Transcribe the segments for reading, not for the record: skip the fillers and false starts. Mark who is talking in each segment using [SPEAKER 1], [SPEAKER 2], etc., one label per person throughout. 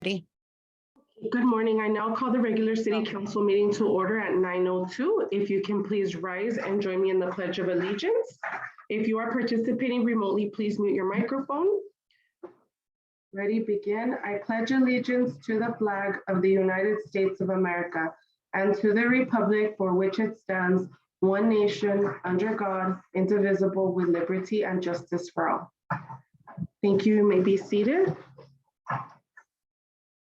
[SPEAKER 1] Good
[SPEAKER 2] morning. I now call the regular city council meeting to order at 9:02. If you can please rise and join me in the Pledge of Allegiance. If you are participating remotely, please mute your microphone. Ready, begin. I pledge allegiance to the flag of the United States of America and to the republic for which it stands, one nation, under God, indivisible, with liberty and justice for all. Thank you. You may be seated.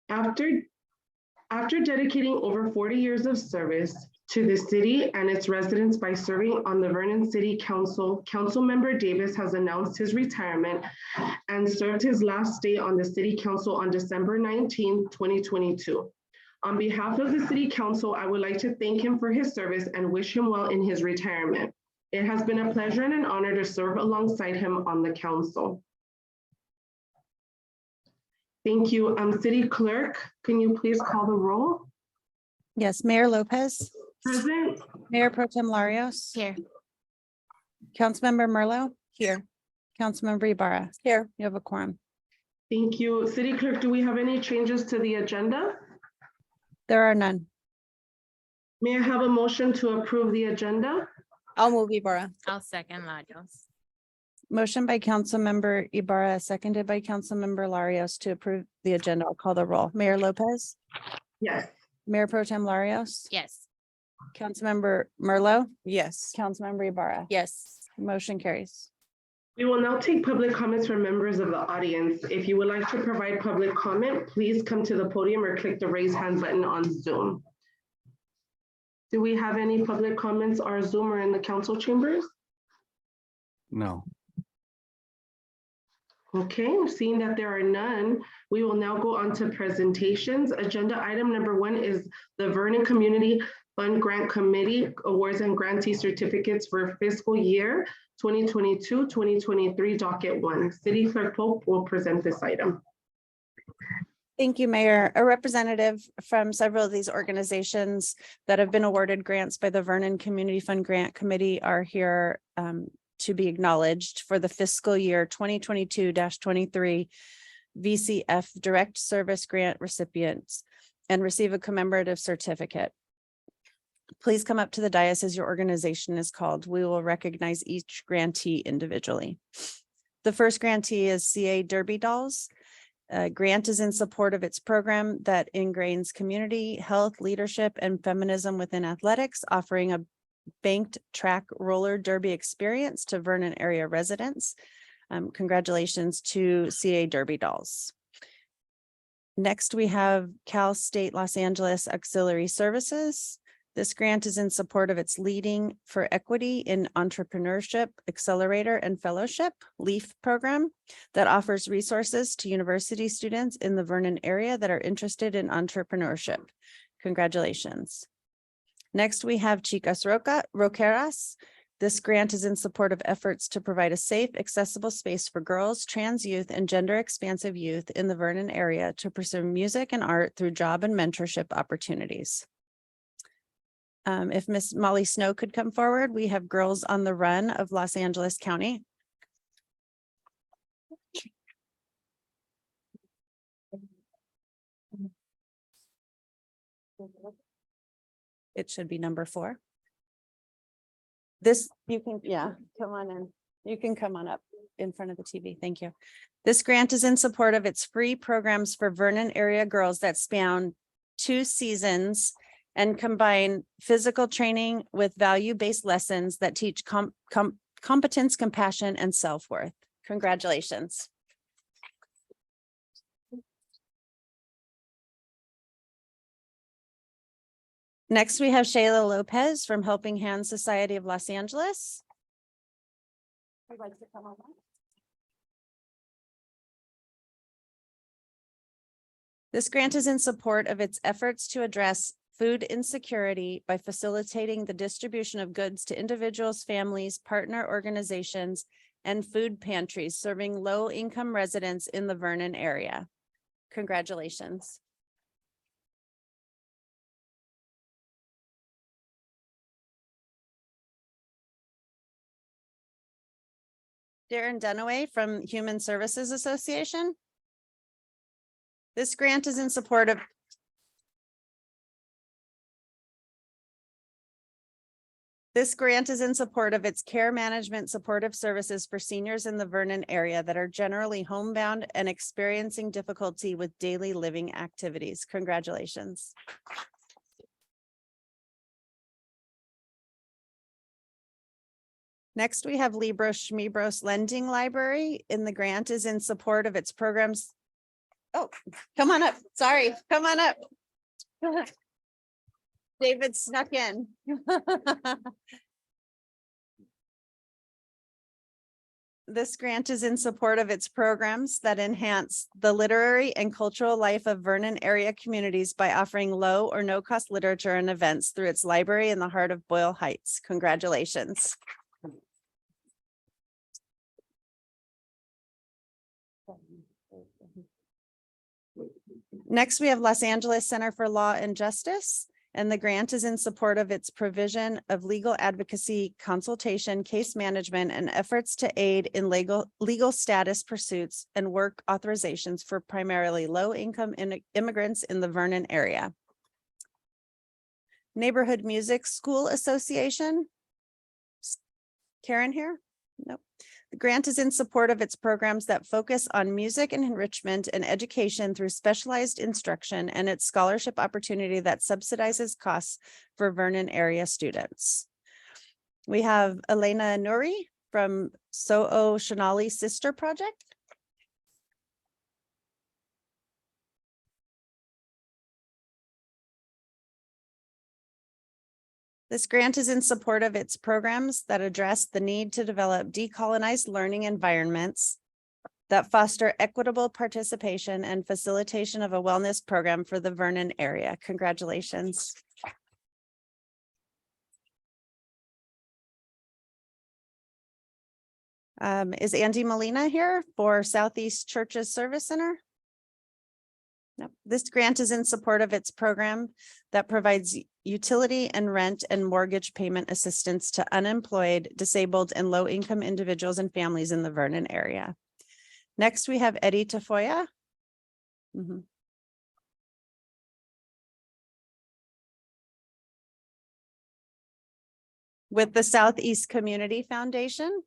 [SPEAKER 2] After dedicating over 40 years of service to the city and its residents by serving on the Vernon City Council, Councilmember Davis has announced his retirement and served his last day on the City Council on December 19, 2022. On behalf of the City Council, I would like to thank him for his service and wish him well in his retirement. It has been a pleasure and an honor to serve alongside him on the council. Thank you. City Clerk, can you please call the roll?
[SPEAKER 1] Yes, Mayor Lopez.
[SPEAKER 2] Present.
[SPEAKER 1] Mayor Pro Tem Larios.
[SPEAKER 3] Here.
[SPEAKER 1] Councilmember Merlo.
[SPEAKER 3] Here.
[SPEAKER 1] Councilmember Ibarra.
[SPEAKER 3] Here.
[SPEAKER 1] You have a quorum.
[SPEAKER 2] Thank you. City Clerk, do we have any changes to the agenda?
[SPEAKER 1] There are none.
[SPEAKER 2] May I have a motion to approve the agenda?
[SPEAKER 3] I'll move Ibarra.
[SPEAKER 4] I'll second Larios.
[SPEAKER 1] Motion by Councilmember Ibarra, seconded by Councilmember Larios to approve the agenda. I'll call the roll. Mayor Lopez.
[SPEAKER 2] Yes.
[SPEAKER 1] Mayor Pro Tem Larios.
[SPEAKER 4] Yes.
[SPEAKER 1] Councilmember Merlo.
[SPEAKER 3] Yes.
[SPEAKER 1] Councilmember Ibarra.
[SPEAKER 3] Yes.
[SPEAKER 1] Motion carries.
[SPEAKER 2] We will now take public comments from members of the audience. If you would like to provide public comment, please come to the podium or click the raise hand button on Zoom. Do we have any public comments on Zoom or in the council chambers?
[SPEAKER 5] No.
[SPEAKER 2] Okay, seeing that there are none, we will now go on to presentations. Agenda item number 1 is the Vernon Community Fund Grant Committee Awards and Grantee Certificates for fiscal year 2022-2023, docket 1. City Clerk Pope will present this item.
[SPEAKER 1] Thank you, Mayor. A representative from several of these organizations that have been awarded grants by the Vernon Community Fund Grant Committee are here to be acknowledged for the fiscal year 2022-23 VCF Direct Service Grant recipients and receive a commemorative certificate. Please come up to the dais as your organization is called. We will recognize each grantee individually. The first grantee is CA Derby Dolls. Grant is in support of its program that ingrains community, health, leadership, and feminism within athletics, offering a banked track roller derby experience to Vernon area residents. Congratulations to CA Derby Dolls. Next, we have Cal State Los Angeles Auxiliary Services. This grant is in support of its Leading for Equity in Entrepreneurship Accelerator and Fellowship LEAF program that offers resources to university students in the Vernon area that are interested in entrepreneurship. Congratulations. Next, we have Chicas Roqueras. This grant is in support of efforts to provide a safe, accessible space for girls, trans youth, and gender expansive youth in the Vernon area to pursue music and art through job and mentorship opportunities. If Miss Molly Snow could come forward, we have Girls on the Run of Los Angeles County. It should be number 4. This, you can, yeah, come on in. You can come on up in front of the TV. Thank you. This grant is in support of its free programs for Vernon area girls that span 2 seasons and combine physical training with value-based lessons that teach competence, compassion, and self-worth. Congratulations. Next, we have Shayla Lopez from Helping Hands Society of Los Angeles. I'd like to come on. This grant is in support of its efforts to address food insecurity by facilitating the distribution of goods to individuals, families, partner organizations, and food pantries serving low-income residents in the Vernon area. Congratulations. Darren Dunaway from Human Services Association. This grant is in support of its care management supportive services for seniors in the Vernon area that are generally homebound and experiencing difficulty with daily living activities. Congratulations. Next, we have Libros Schmebros Lending Library, and the grant is in support of its programs. Oh, come on up. Sorry, come on up. David snuck in. This grant is in support of its programs that enhance the literary and cultural life of Vernon area communities by offering low or no cost literature and events through its library in the heart of Boyle Heights. Congratulations. Next, we have Los Angeles Center for Law and Justice, and the grant is in support of its provision of legal advocacy, consultation, case management, and efforts to aid in legal status pursuits and work authorizations for primarily low-income immigrants in the Vernon area. Neighborhood Music School Association. Karen here? Nope. The grant is in support of its programs that focus on music and enrichment and education through specialized instruction and its scholarship opportunity that subsidizes costs for Vernon area students. We have Elena Nuri from So'o Shanali Sister Project. This grant is in support of its programs that address the need to develop decolonized learning environments that foster equitable participation and facilitation of a wellness program for the Vernon area. Congratulations. Is Andy Molina here for Southeast Churches Service Center? No. This grant is in support of its program that provides utility and rent and mortgage payment assistance to unemployed, disabled, and low-income individuals and families in the Vernon area. Next, we have Eddie Tafoya. With the Southeast Community Foundation.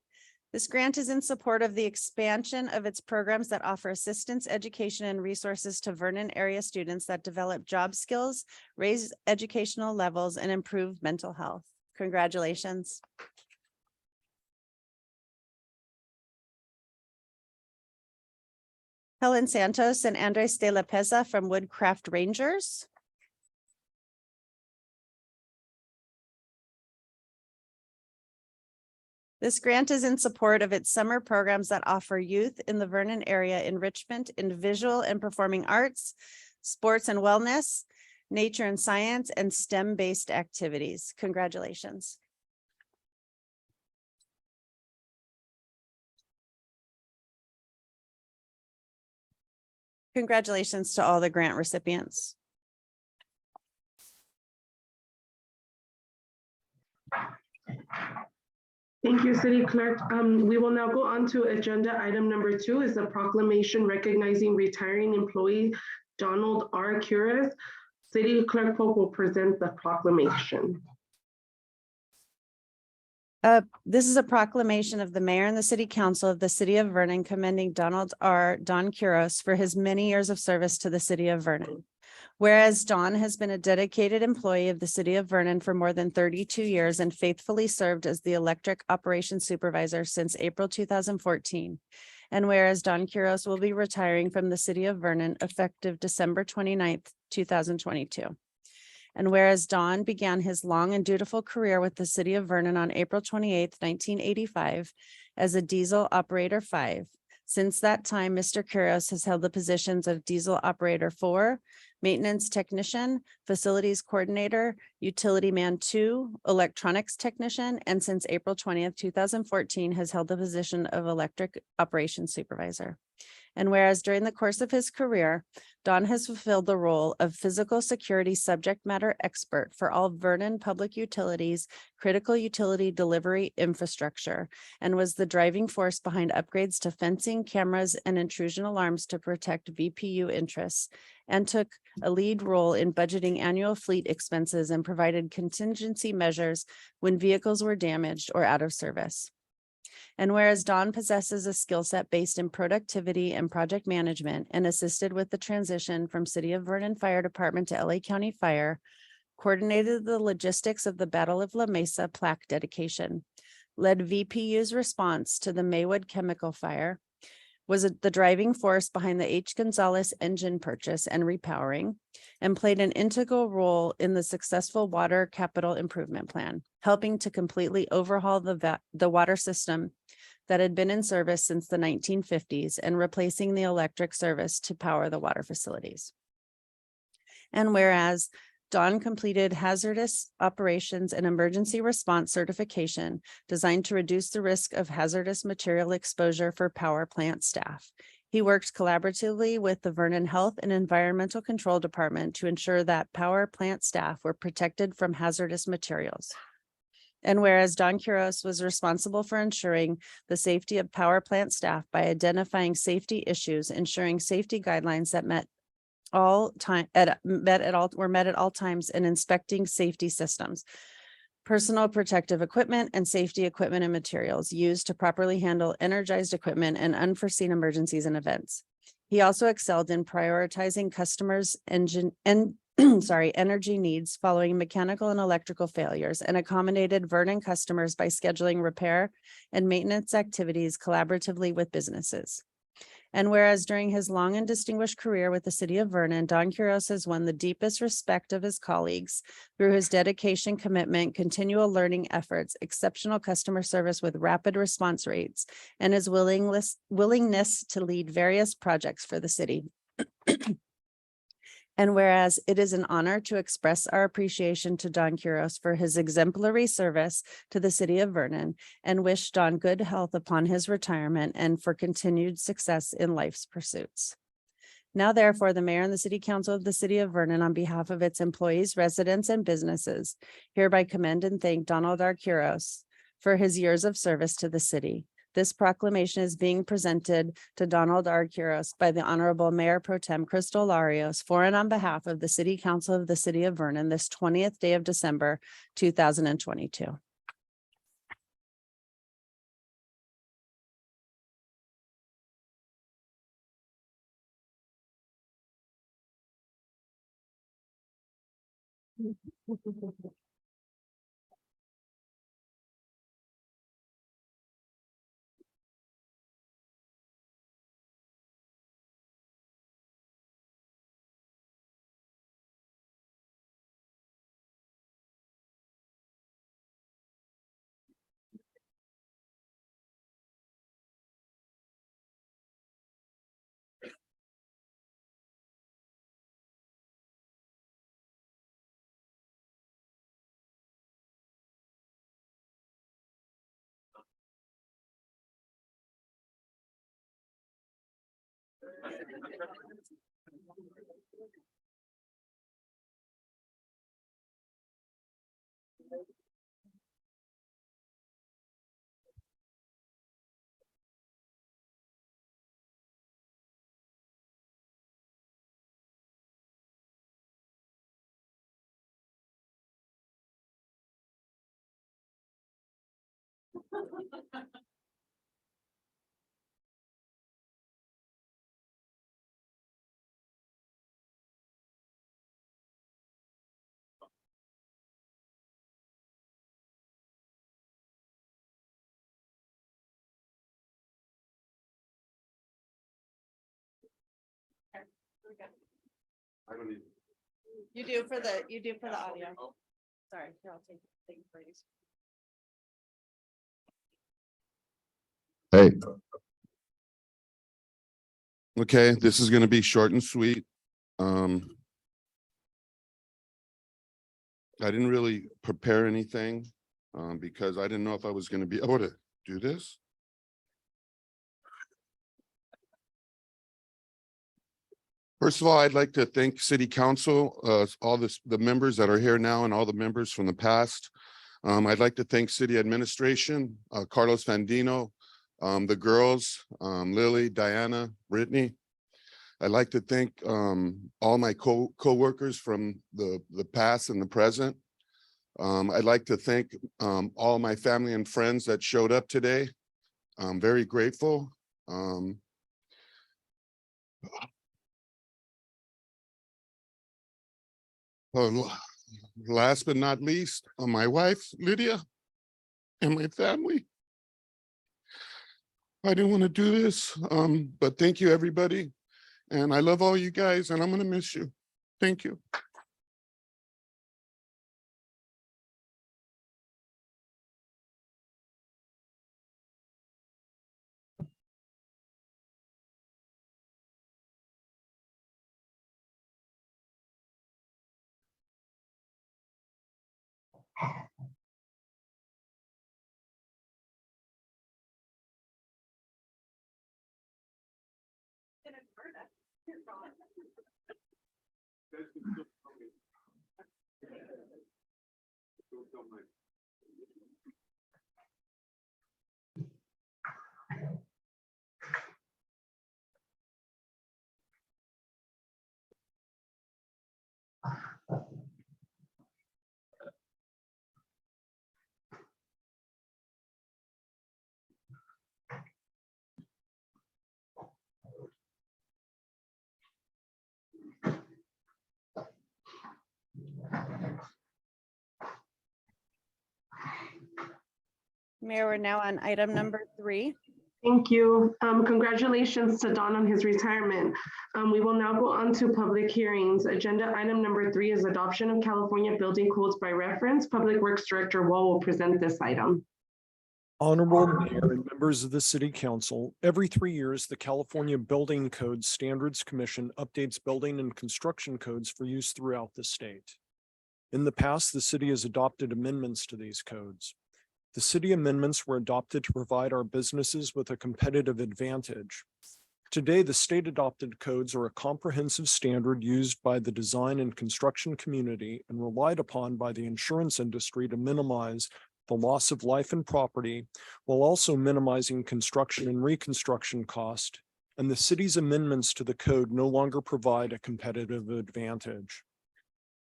[SPEAKER 1] This grant is in support of the expansion of its programs that offer assistance, education, and resources to Vernon area students that develop job skills, raise educational levels, and improve mental health. Congratulations. Helen Santos and Andres de la Peza from Woodcraft Rangers. This grant is in support of its summer programs that offer youth in the Vernon area enrichment in visual and performing arts, sports and wellness, nature and science, and STEM-based activities. Congratulations. Congratulations to all the grant recipients.
[SPEAKER 2] Thank you, City Clerk. We will now go on to agenda item number 2 is a proclamation recognizing retiring employee Donald R. Quiroz. City Clerk Polk will present the proclamation.
[SPEAKER 1] This is a proclamation of the mayor and the city council of the city of Vernon commending Donald R. Don Quiroz for his many years of service to the city of Vernon. Whereas Don has been a dedicated employee of the city of Vernon for more than 32 years and faithfully served as the electric operations supervisor since April 2014. And whereas Don Quiroz will be retiring from the city of Vernon effective December 29th, 2022. And whereas Don began his long and dutiful career with the city of Vernon on April 28th, 1985 as a diesel operator 5. Since that time, Mr. Quiroz has held the positions of diesel operator 4, maintenance technician, facilities coordinator, utility man 2, electronics technician, and since April 20th, 2014 has held the position of electric operations supervisor. And whereas during the course of his career, Don has fulfilled the role of physical security subject matter expert for all Vernon Public Utilities, critical utility delivery infrastructure, and was the driving force behind upgrades to fencing, cameras, and intrusion alarms to protect VPU interests, and took a lead role in budgeting annual fleet expenses and provided contingency measures when vehicles were damaged or out of service. And whereas Don possesses a skill set based in productivity and project management and assisted with the transition from City of Vernon Fire Department to LA County Fire, coordinated the logistics of the Battle of La Mesa plaque dedication, led VPU's response to the Maywood chemical fire, was the driving force behind the H. Gonzalez engine purchase and repowering, and played an integral role in the successful water capital improvement plan, helping to completely overhaul the water system that had been in service since the 1950s and replacing the electric service to power the water facilities. And whereas Don completed hazardous operations and emergency response certification designed to reduce the risk of hazardous material exposure for power plant staff. He worked collaboratively with the Vernon Health and Environmental Control Department to ensure that power plant staff were protected from hazardous materials. And whereas Don Quiros was responsible for ensuring the safety of power plant staff by identifying safety issues, ensuring safety guidelines that met at all times, and inspecting safety systems, personal protective equipment, and safety equipment and materials used to properly handle energized equipment and unforeseen emergencies and events. He also excelled in prioritizing customers' energy needs following mechanical and electrical failures, and accommodated Vernon customers by scheduling repair and maintenance activities collaboratively with businesses. And whereas during his long and distinguished career with the City of Vernon, Don Quiros has won the deepest respect of his colleagues through his dedication, commitment, continual learning efforts, exceptional customer service with rapid response rates, and his willingness to lead various projects for the city. And whereas it is an honor to express our appreciation to Don Quiros for his exemplary service to the City of Vernon, and wish Don good health upon his retirement and for continued success in life's pursuits. Now therefore, the mayor and the city council of the City of Vernon, on behalf of its employees, residents, and businesses, hereby commend and thank Donald R. Quiros for his years of service to the city. This proclamation is being presented to Donald R. Quiros by the Honorable Mayor Pro Tem Crystal Larios for and on behalf of the City Council of the City of Vernon this 20th day of December, 2022. You do for the audio. Sorry, here, I'll take it for you.
[SPEAKER 3] Hey. Okay, this is gonna be short and sweet. I didn't really prepare anything, because I didn't know if I was gonna be able to do this. First of all, I'd like to thank City Council, all the members that are here now and all the members from the past. I'd like to thank City Administration, Carlos Fandino, the girls, Lily, Diana, Brittany. I'd like to thank all my co-workers from the past and the present. I'd like to thank all my family and friends that showed up today. I'm very grateful. Last but not least, my wife, Lydia, and my family. I didn't want to do this, but thank you, everybody. And I love all you guys, and I'm going to miss you. Thank you.
[SPEAKER 1] Mayor, we're now on item number 3.
[SPEAKER 2] Thank you. Congratulations to Don on his retirement. We will now go on to public hearings. Agenda item number 3 is adoption of California building codes by reference. Public Works Director Wall will present this item.
[SPEAKER 4] Honorable Mayor and members of the City Council, every 3 years, the California Building Code Standards Commission updates building and construction codes for use throughout the state. In the past, the city has adopted amendments to these codes. The city amendments were adopted to provide our businesses with a competitive advantage. Today, the state-adopted codes are a comprehensive standard used by the design and construction community and relied upon by the insurance industry to minimize the loss of life and property, while also minimizing construction and reconstruction cost, and the city's amendments to the code no longer provide a competitive advantage.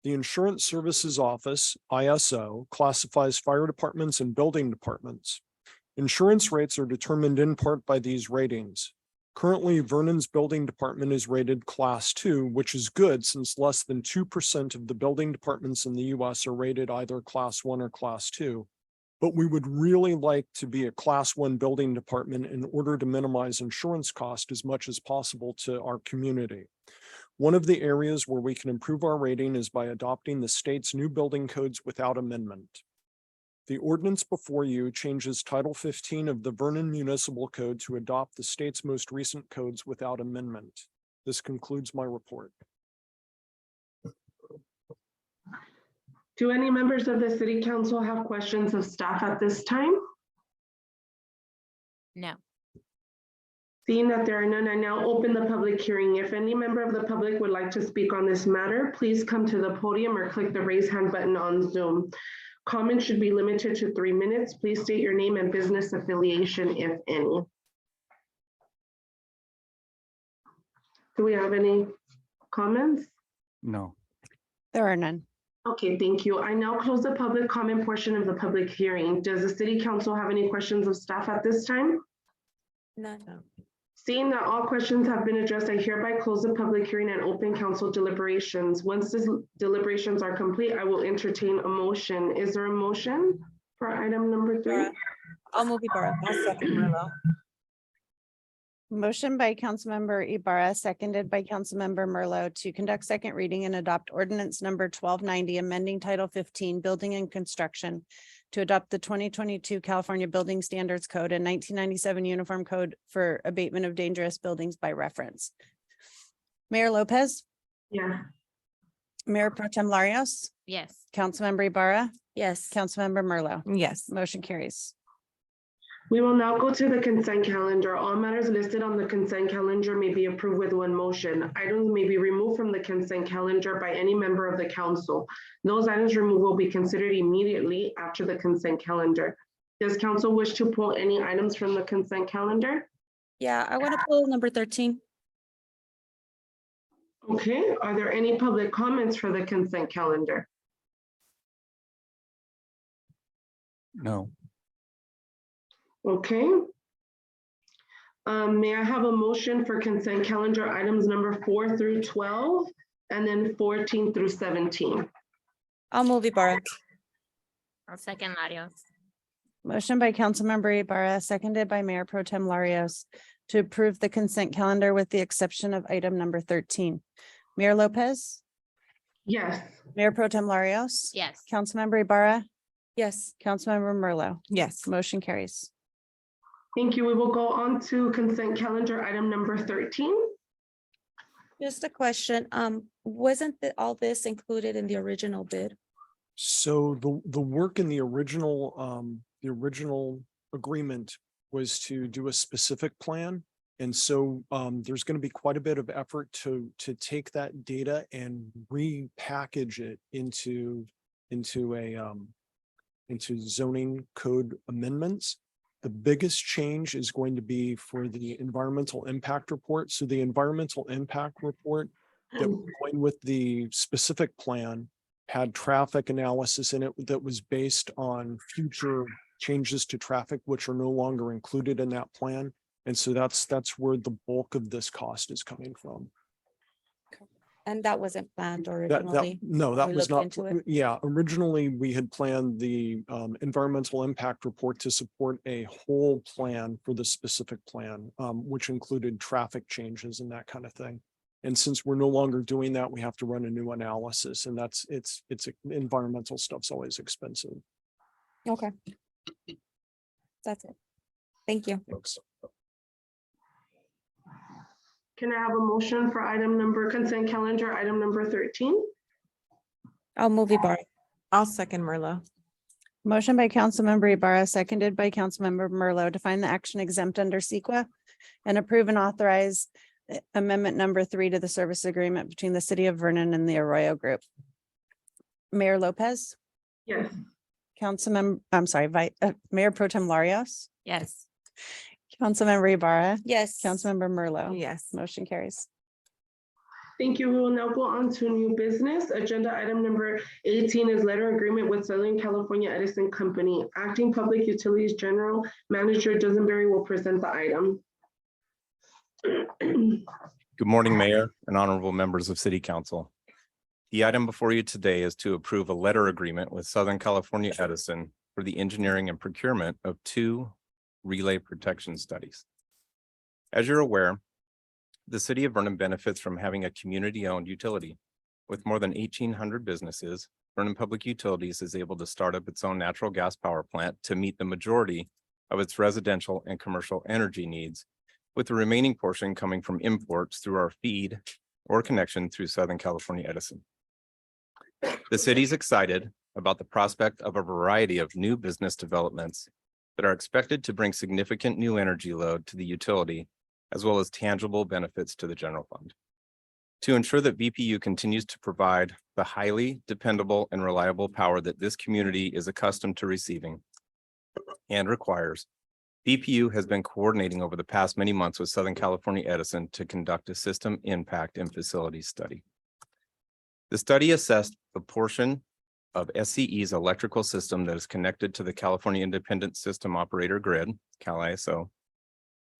[SPEAKER 4] The Insurance Services Office, ISO, classifies fire departments and building departments. Insurance rates are determined in part by these ratings. Currently, Vernon's building department is rated Class 2, which is good since less than 2% of the building departments in the US are rated either Class 1 or Class 2. But we would really like to be a Class 1 building department in order to minimize insurance cost as much as possible to our community. One of the areas where we can improve our rating is by adopting the state's new building codes without amendment. The ordinance before you changes Title 15 of the Vernon Municipal Code to adopt the state's most recent codes without amendment. This concludes my report.
[SPEAKER 2] Do any members of the City Council have questions of staff at this time?
[SPEAKER 6] No.
[SPEAKER 2] Seeing that there are none, I now open the public hearing. If any member of the public would like to speak on this matter, please come to the podium or click the raise hand button on Zoom. Comments should be limited to 3 minutes. Please state your name and business affiliation, if any. Do we have any comments?
[SPEAKER 5] No.
[SPEAKER 1] There are none.
[SPEAKER 2] Okay, thank you. I now close the public comment portion of the public hearing. Does the City Council have any questions of staff at this time?
[SPEAKER 6] None.
[SPEAKER 2] Seeing that all questions have been addressed, I hereby close the public hearing and open council deliberations. Once the deliberations are complete, I will entertain a motion. Is there a motion for item number 3?
[SPEAKER 6] I'll move Ibarra. I'll second Merlot.
[SPEAKER 1] Motion by Councilmember Ibarra, seconded by Councilmember Merlot to conduct second reading and adopt ordinance number 1290, amending Title 15, Building and Construction to adopt the 2022 California Building Standards Code and 1997 Uniform Code for abatement of dangerous buildings by reference. Mayor Lopez,
[SPEAKER 2] Yeah.
[SPEAKER 1] Mayor Pro Tem Larios,
[SPEAKER 6] Yes.
[SPEAKER 1] Councilmember Ibarra,
[SPEAKER 6] Yes.
[SPEAKER 1] Councilmember Merlot.
[SPEAKER 6] Yes.
[SPEAKER 1] Motion carries.
[SPEAKER 2] We will now go to the consent calendar. All matters listed on the consent calendar may be approved with one motion. Items may be removed from the consent calendar by any member of the council. Those items removed will be considered immediately after the consent calendar. Does council wish to pull any items from the consent calendar?
[SPEAKER 6] Yeah, I want to pull number 13.
[SPEAKER 2] Okay, are there any public comments for the consent calendar?
[SPEAKER 5] No.
[SPEAKER 2] Okay. May I have a motion for consent calendar items number 4 through 12 and then 14 through 17?
[SPEAKER 6] I'll move Ibarra.
[SPEAKER 7] I'll second Larios.
[SPEAKER 1] Motion by Councilmember Ibarra, seconded by Mayor Pro Tem Larios to approve the consent calendar with the exception of item number 13. Mayor Lopez,
[SPEAKER 2] Yes.
[SPEAKER 1] Mayor Pro Tem Larios.
[SPEAKER 7] Yes.
[SPEAKER 1] Councilmember Ibarra,
[SPEAKER 6] Yes.
[SPEAKER 1] Councilmember Merlo.
[SPEAKER 6] Yes.
[SPEAKER 1] Motion carries.
[SPEAKER 2] Thank you. We will go on to consent calendar item number 13.
[SPEAKER 6] Just a question. Wasn't all this included in the original bid?
[SPEAKER 4] So the work in the original agreement was to do a specific plan. And so there's going to be quite a bit of effort to take that data and repackage it into zoning code amendments. The biggest change is going to be for the environmental impact report. So the environmental impact report that was going with the specific plan had traffic analysis in it that was based on future changes to traffic, which are no longer included in that plan. And so that's where the bulk of this cost is coming from.
[SPEAKER 6] And that wasn't planned
[SPEAKER 4] That
[SPEAKER 6] originally?
[SPEAKER 4] no, that
[SPEAKER 6] we
[SPEAKER 4] was
[SPEAKER 6] looked
[SPEAKER 4] not.
[SPEAKER 6] into it?
[SPEAKER 4] Yeah, originally we had planned the environmental impact report to support a whole plan for the specific plan, which included traffic changes and that kind of thing. And since we're no longer doing that, we have to run a new analysis, and it's environmental stuff's always expensive.
[SPEAKER 6] Okay. That's it. Thank you.
[SPEAKER 2] Can I have a motion for consent calendar item number 13?
[SPEAKER 6] I'll move Ibarra.
[SPEAKER 8] I'll second Merlo.
[SPEAKER 1] Motion by Councilmember Ibarra, seconded by Councilmember Merlo to find the action exempt under CEQA and approve and authorize amendment number 3 to the service agreement between the city of Vernon and the Arroyo Group. Mayor Lopez,
[SPEAKER 2] Yes.
[SPEAKER 1] Mayor Pro Tem Larios,
[SPEAKER 7] Yes.
[SPEAKER 1] Councilmember Ibarra,
[SPEAKER 6] Yes.
[SPEAKER 1] Councilmember Merlo.
[SPEAKER 8] Yes.
[SPEAKER 1] Motion carries.
[SPEAKER 2] Thank you. We will now go on to new business. Agenda item number 18 is letter agreement with Southern California Edison Company. Acting Public Utilities General Manager Dusenberry will present the item.
[SPEAKER 5] Good morning, Mayor and honorable members of City Council. The item before you today is to approve a letter agreement with Southern California Edison for the engineering and procurement of 2 relay protection studies. As you're aware, the city of Vernon benefits from having a community-owned utility. With more than 1,800 businesses, Vernon Public Utilities is able to start up its own natural gas power plant to meet the majority of its residential and commercial energy needs, with the remaining portion coming from imports through our feed or connection through Southern California Edison. The city is excited about the prospect of a variety of new business developments that are expected to bring significant new energy load to the utility, as well as tangible benefits to the general fund. To ensure that VPU continues to provide the highly dependable and reliable power that this community is accustomed to receiving and requires, VPU has been coordinating over the past many months with Southern California Edison to conduct a system impact and facilities study. The study assessed the portion of SCE's electrical system that is connected to the California Independent System Operator Grid, CAISO,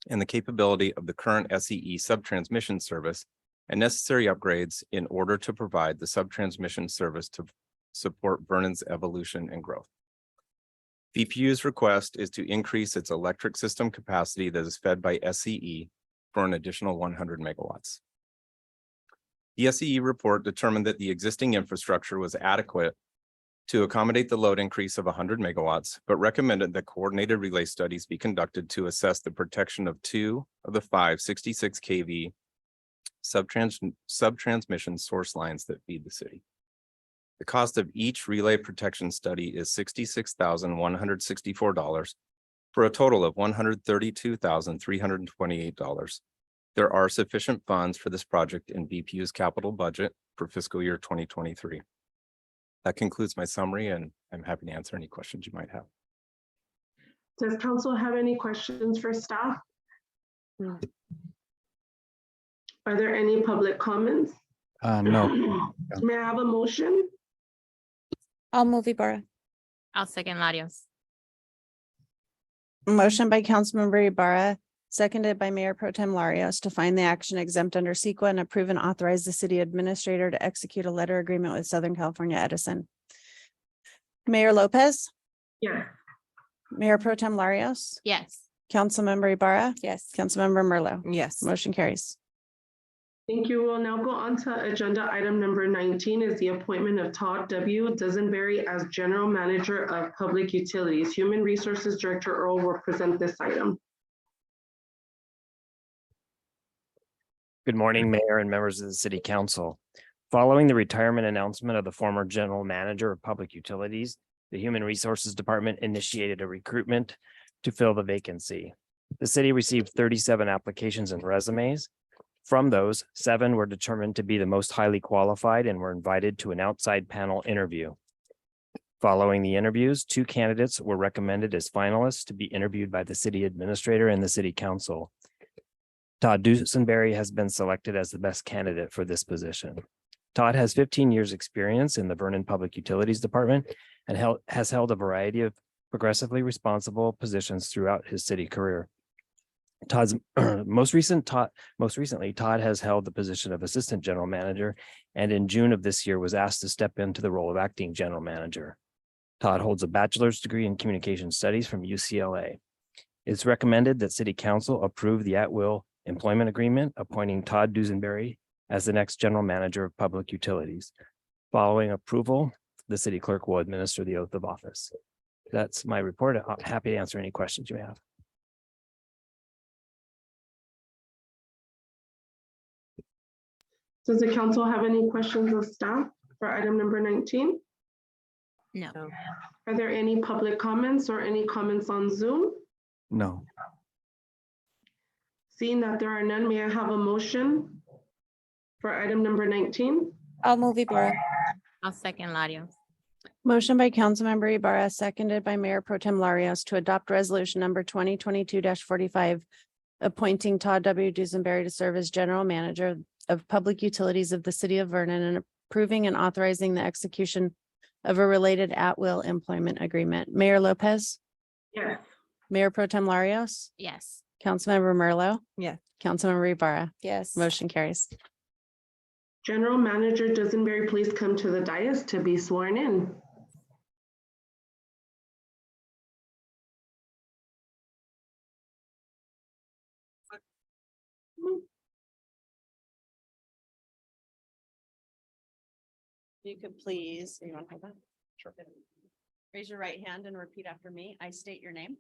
[SPEAKER 5] and the capability of the current SCE subtransmission service and necessary upgrades in order to provide the subtransmission service to support Vernon's evolution and growth. VPU's request is to increase its electric system capacity that is fed by SCE for an additional 100 megawatts. The SCE report determined that the existing infrastructure was adequate to accommodate the load increase of 100 megawatts, but recommended that coordinated relay studies be conducted to assess the protection of 2 of the 5 66 kV subtransmission source lines that feed the city. The cost of each relay protection study is $66,164, for a total of $132,328. There are sufficient funds for this project in BPU's capital budget for fiscal year 2023. That concludes my summary, and I'm happy to answer any questions you might have.
[SPEAKER 2] Does council have any questions for staff? Are there any public comments?
[SPEAKER 5] No.
[SPEAKER 2] May I have a motion?
[SPEAKER 6] I'll move Ibarra.
[SPEAKER 7] I'll second Larios.
[SPEAKER 1] Motion by Councilmember Ibarra, seconded by Mayor Pro Tem Larios to find the action exempt under CEQA and approve and authorize the city administrator to execute a letter agreement with Southern California Edison. Mayor Lopez,
[SPEAKER 2] Yes.
[SPEAKER 1] Mayor Pro Tem Larios,
[SPEAKER 7] Yes.
[SPEAKER 1] Councilmember Ibarra,
[SPEAKER 6] Yes.
[SPEAKER 1] Councilmember Merlo.
[SPEAKER 6] Yes.
[SPEAKER 1] Motion carries.
[SPEAKER 2] Thank you. We'll now go on to agenda item number 19 is the appointment of Todd W. Dusenberry as General Manager of Public Utilities. Human Resources Director Earl will present this item.
[SPEAKER 8] Good morning, Mayor and members of the City Council. Following the retirement announcement of the former General Manager of Public Utilities, the Human Resources Department initiated a recruitment to fill the vacancy. The city received 37 applications and resumes. From those, 7 were determined to be the most highly qualified and were invited to an outside panel interview. Following the interviews, 2 candidates were recommended as finalists to be interviewed by the city administrator and the City Council. Todd Dusenberry has been selected as the best candidate for this position. Todd has 15 years' experience in the Vernon Public Utilities Department and has held a variety of progressively responsible positions throughout his city career. Todd's most recently, Todd has held the position of Assistant General Manager, and in June of this year was asked to step into the role of Acting General Manager. Todd holds a bachelor's degree in Communication Studies from UCLA. It's recommended that City Council approve the at-will employment agreement appointing Todd Dusenberry as the next General Manager of Public Utilities. Following approval, the City Clerk will administer the oath of office. That's my report. I'm happy to answer any questions you may have.
[SPEAKER 2] Does the council have any questions of staff for item number 19?
[SPEAKER 7] No.
[SPEAKER 2] Are there any public comments or any comments on Zoom?
[SPEAKER 5] No.
[SPEAKER 2] Seeing that there are none, may I have a motion for item number 19?
[SPEAKER 6] I'll move Ibarra.
[SPEAKER 7] I'll second Larios.
[SPEAKER 1] Motion by Councilmember Ibarra, seconded by Mayor Pro Tem Larios to adopt resolution number 2022-45, appointing Todd W. Dusenberry to serve as General Manager of Public Utilities of the City of Vernon and approving and authorizing the execution of a related at-will employment agreement. Mayor Lopez,
[SPEAKER 2] Yes.
[SPEAKER 1] Mayor Pro Tem Larios,
[SPEAKER 7] Yes.
[SPEAKER 1] Councilmember Merlo.
[SPEAKER 6] Yes.
[SPEAKER 1] Councilmember Ibarra.
[SPEAKER 6] Yes.
[SPEAKER 1] Motion carries.
[SPEAKER 2] General Manager Dusenberry, please come to the dais to be sworn in.
[SPEAKER 1] You could please, you want to hold that? Sure. Raise your right hand and repeat after me. I state your name.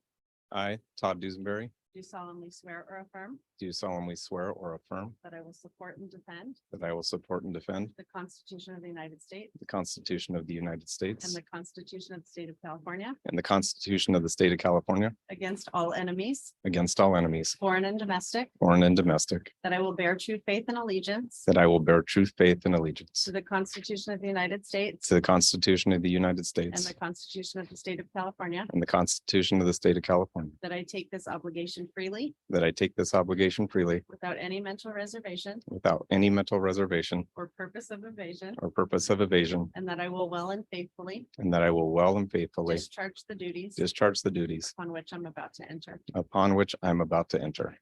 [SPEAKER 5] I, Todd Dusenberry,
[SPEAKER 1] Do solemnly swear or affirm
[SPEAKER 5] do solemnly swear or affirm
[SPEAKER 1] that I will support and defend
[SPEAKER 5] that I will support and defend
[SPEAKER 1] the Constitution of the United States
[SPEAKER 5] the Constitution of the United
[SPEAKER 1] and
[SPEAKER 5] States
[SPEAKER 1] the Constitution of the State of California
[SPEAKER 5] and the Constitution of the State of California
[SPEAKER 1] against all enemies,
[SPEAKER 5] against all enemies,
[SPEAKER 1] foreign and domestic,
[SPEAKER 5] foreign and domestic,
[SPEAKER 1] that I will bear true faith and allegiance
[SPEAKER 5] that I will bear true faith and allegiance
[SPEAKER 1] to the Constitution of the United States
[SPEAKER 5] to the Constitution of the United
[SPEAKER 1] and
[SPEAKER 5] States
[SPEAKER 1] the Constitution of the State of California,
[SPEAKER 5] and the Constitution of the State of California,
[SPEAKER 1] that I take this obligation freely
[SPEAKER 5] that I take this obligation freely
[SPEAKER 1] without any mental reservation
[SPEAKER 5] without any mental reservation
[SPEAKER 1] or purpose of evasion,
[SPEAKER 5] or purpose of evasion,
[SPEAKER 1] and that I will well and faithfully
[SPEAKER 5] and that I will well and faithfully
[SPEAKER 1] discharge the duties
[SPEAKER 5] discharge the duties
[SPEAKER 1] upon which I'm about to enter.
[SPEAKER 5] upon which I'm about to enter.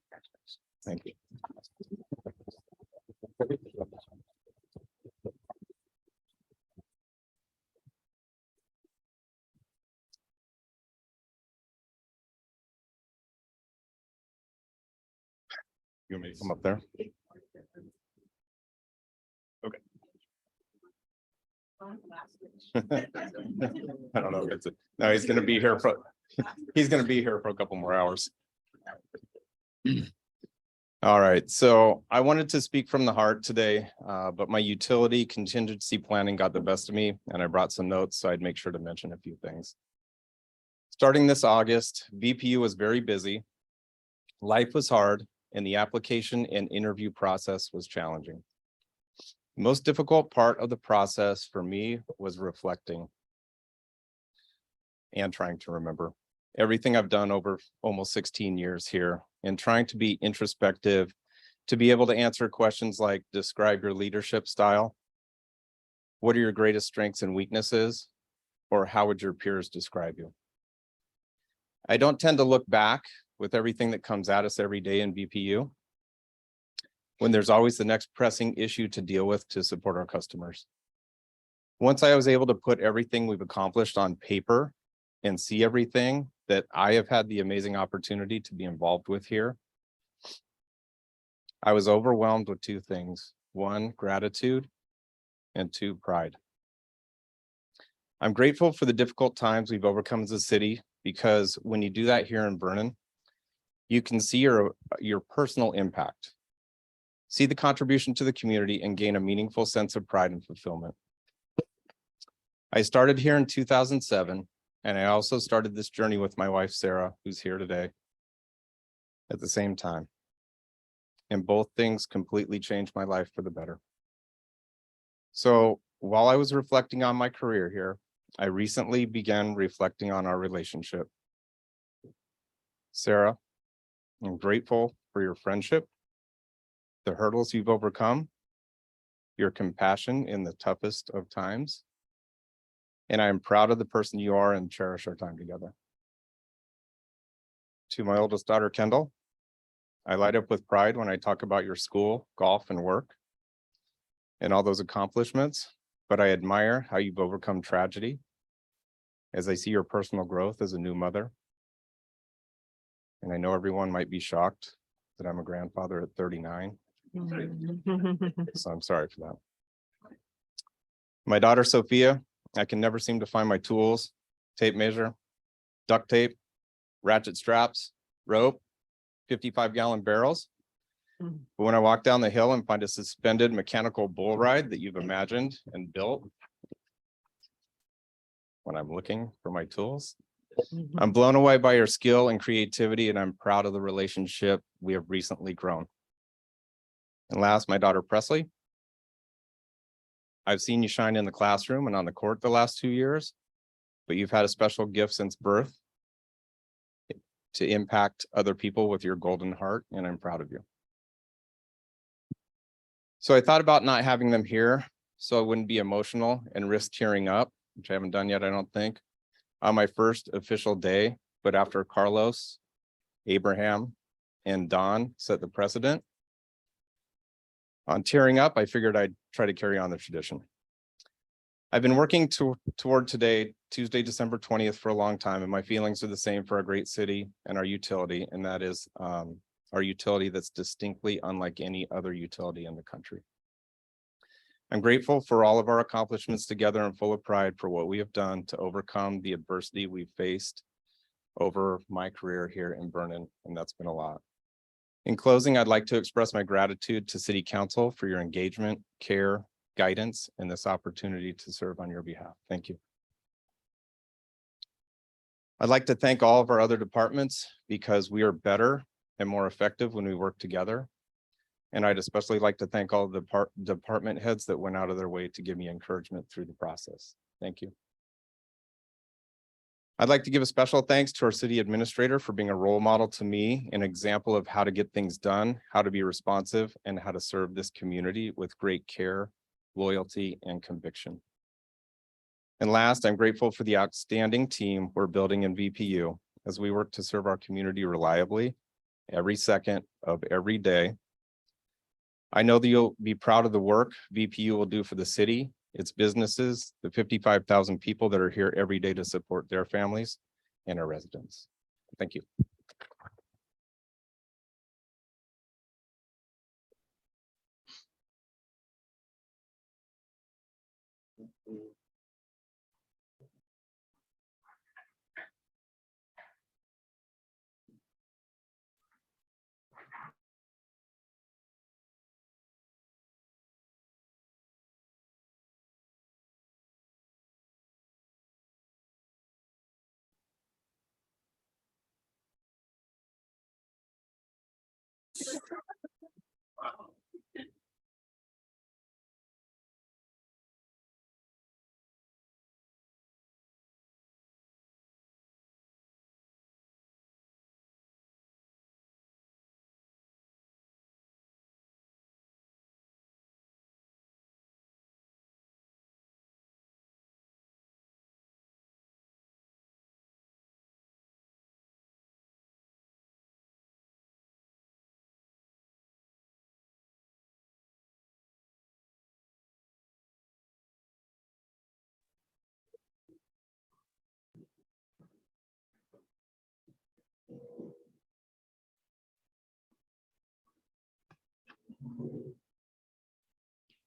[SPEAKER 5] Thank you. You want me to come up there? Okay. I don't know. If it's no, he's gonna be here for, he's gonna be here for a couple more hours. All right, so I wanted to speak from the heart today, but my utility contingency planning got the best of me and I brought some notes, so I'd make sure to mention a few things. Starting this August, VPU was very busy. Life was hard, and the application and interview process was challenging. The most difficult part of the process for me was reflecting and trying to remember everything I've done over almost 16 years here and trying to be introspective, to be able to answer questions like, describe your leadership style. What are your greatest strengths and weaknesses? Or how would your peers describe you? I don't tend to look back with everything that comes at us every day in VPU, when there's always the next pressing issue to deal with to support our customers. Once I was able to put everything we've accomplished on paper and see everything that I have had the amazing opportunity to be involved with here, I was overwhelmed with two things. One, gratitude, and two, pride. I'm grateful for the difficult times we've overcome as a city, because when you do that here in Vernon, you can see your personal impact, see the contribution to the community, and gain a meaningful sense of pride and fulfillment. I started here in 2007, and I also started this journey with my wife, Sarah, who's here today, at the same time. And both things completely changed my life for the better. So while I was reflecting on my career here, I recently began reflecting on our relationship. Sarah, I'm grateful for your friendship, the hurdles you've overcome, your compassion in the toughest of times, and I am proud of the person you are and cherish our time together. To my oldest daughter, Kendall, I light up with pride when I talk about your school, golf, and work, and all those accomplishments, but I admire how you've overcome tragedy as I see your personal growth as a new mother. And I know everyone might be shocked that I'm a grandfather at 39. So I'm sorry for that. My daughter, Sophia, I can never seem to find my tools, tape measure, duct tape, ratchet straps, rope, 55-gallon barrels. But when I walk down the hill and find a suspended mechanical bull ride that you've imagined and built, when I'm looking for my tools, I'm blown away by your skill and creativity, and I'm proud of the relationship we have recently grown. And last, my daughter Presley. I've seen you shine in the classroom and on the court the last 2 years, but you've had a special gift since birth to impact other people with your golden heart, and I'm proud of you. So I thought about not having them here so I wouldn't be emotional and risk tearing up, which I haven't done yet, I don't think, on my first official day. But after Carlos, Abraham, and Don set the precedent on tearing up, I figured I'd try to carry on the tradition. I've been working toward today, Tuesday, December 20th, for a long time, and my feelings are the same for our great city and our utility, and that is our utility that's distinctly unlike any other utility in the country. I'm grateful for all of our accomplishments together and full of pride for what we have done to overcome the adversity we've faced over my career here in Vernon, and that's been a lot. In closing, I'd like to express my gratitude to City Council for your engagement, care, guidance, and this opportunity to serve on your behalf. Thank you. I'd like to thank all of our other departments, because we are better and more effective when we work together. And I'd especially like to thank all the department heads that went out of their way to give me encouragement through the process. Thank you. I'd like to give a special thanks to our city administrator for being a role model to me, an example of how to get things done, how to be responsive, and how to serve this community with great care, loyalty, and conviction. And last, I'm grateful for the outstanding team we're building in VPU as we work to serve our community reliably every second of every day. I know that you'll be proud of the work VPU will do for the city, its businesses, the 55,000 people that are here every day to support their families and our residents. Thank you.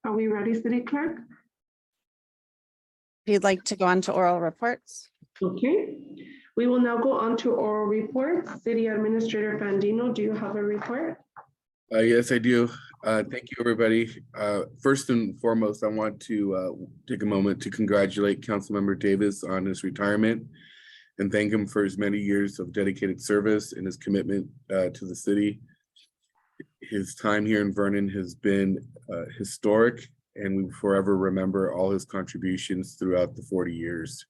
[SPEAKER 2] Are we ready, City Clerk?
[SPEAKER 1] If you'd like to go on to oral reports.
[SPEAKER 2] Okay, we will now go on to oral reports. City Administrator Fandino, do you have a report?
[SPEAKER 9] Yes, I do. Thank you, everybody. First and foremost, I want to take a moment to congratulate Councilmember Davis on his retirement and thank him for his many years of dedicated service and his commitment to the city. His time here in Vernon has been historic, and we forever remember all his contributions throughout the 40 years.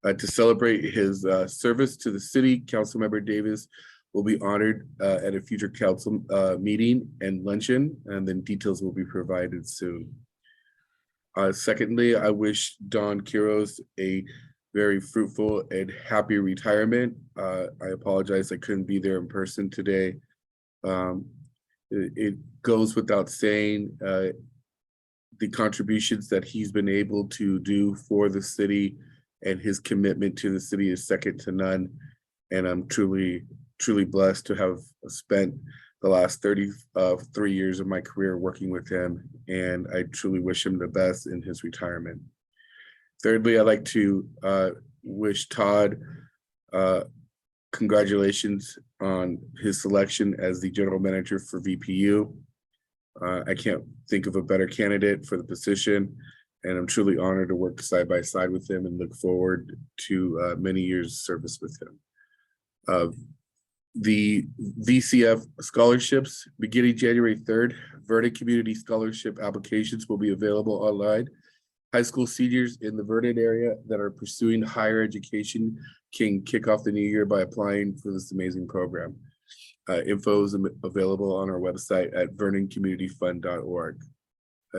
[SPEAKER 9] To celebrate his service to the city, Councilmember Davis will be honored at a future council meeting and luncheon, and then details will be provided soon. Secondly, I wish Don Quiroz a very fruitful and happy retirement. I apologize I couldn't be there in person today. It goes without saying the contributions that he's been able to do for the city and his commitment to the city is second to none. And I'm truly blessed to have spent the last 33 years of my career working with him, and I truly wish him the best in his retirement. Thirdly, I'd like to wish Todd congratulations on his selection as the general manager for VPU. I can't think of a better candidate for the position, and I'm truly honored to work side by side with him and look forward to many years of service with him. The VCF scholarships beginning January 3rd, Vernon Community Scholarship applications will be available online. High school seniors in the Vernon area that are pursuing higher education can kick off the new year by applying for this amazing program. Info is available on our website at vernoncommunityfund.org.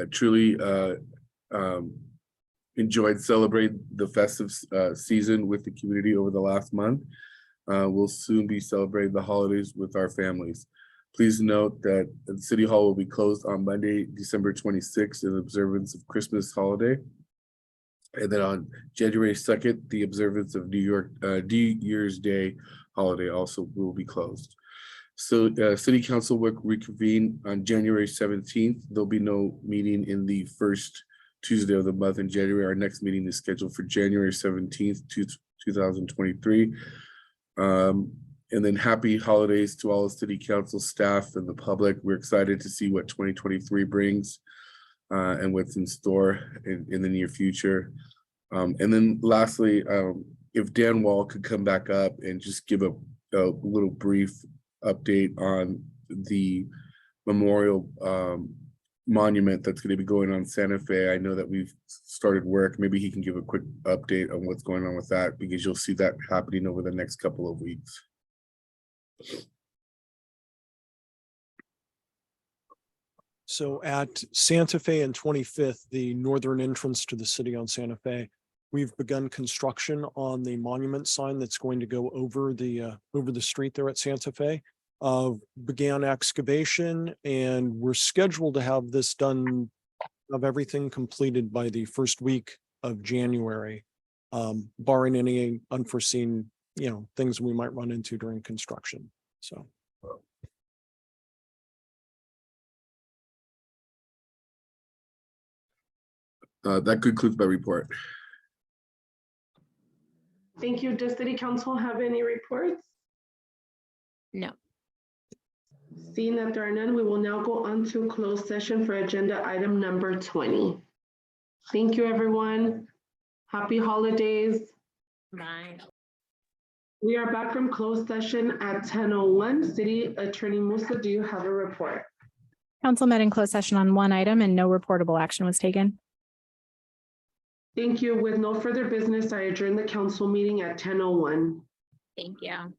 [SPEAKER 9] Truly enjoyed celebrating the festive season with the community over the last month. We'll soon be celebrating the holidays with our families. Please note that the City Hall will be closed on Monday, December 26th in observance of Christmas holiday. And then on January 2nd, the observance of New Year's Day holiday also will be closed. So City Council will reconvene on January 17th. There'll be no meeting in the first Tuesday of the month in January. Our next meeting is scheduled for January 17th, 2023. And then happy holidays to all the City Council staff and the public. We're excited to see what 2023 brings and what's in store in the near future. And then lastly, if Dan Wall could come back up and just give a little brief update on the memorial monument that's going to be going on Santa Fe. I know that we've started work. Maybe he can give a quick update on what's going on with that, because you'll see that happening over the next couple of weeks.
[SPEAKER 4] So at Santa Fe and 25th, the northern entrance to the city on Santa Fe, we've begun construction on the monument sign that's going to go over the street there at Santa Fe. Began excavation, and we're scheduled to have this done, of everything completed by the first week of January, barring any unforeseen, things we might run into during construction. So.
[SPEAKER 9] That concludes my report.
[SPEAKER 2] Thank you. Does City Council have any reports?
[SPEAKER 7] No.
[SPEAKER 2] Seeing that there are none, we will now go on to closed session for agenda item number 20. Thank you, everyone. Happy holidays.
[SPEAKER 7] Bye.
[SPEAKER 2] We are back from closed session at 10:01. City Attorney Musa, do you have a report?
[SPEAKER 10] Council met in closed session on one item and no reportable action was taken.
[SPEAKER 2] Thank you. With no further business, I adjourn the council meeting at 10:01.
[SPEAKER 7] Thank you.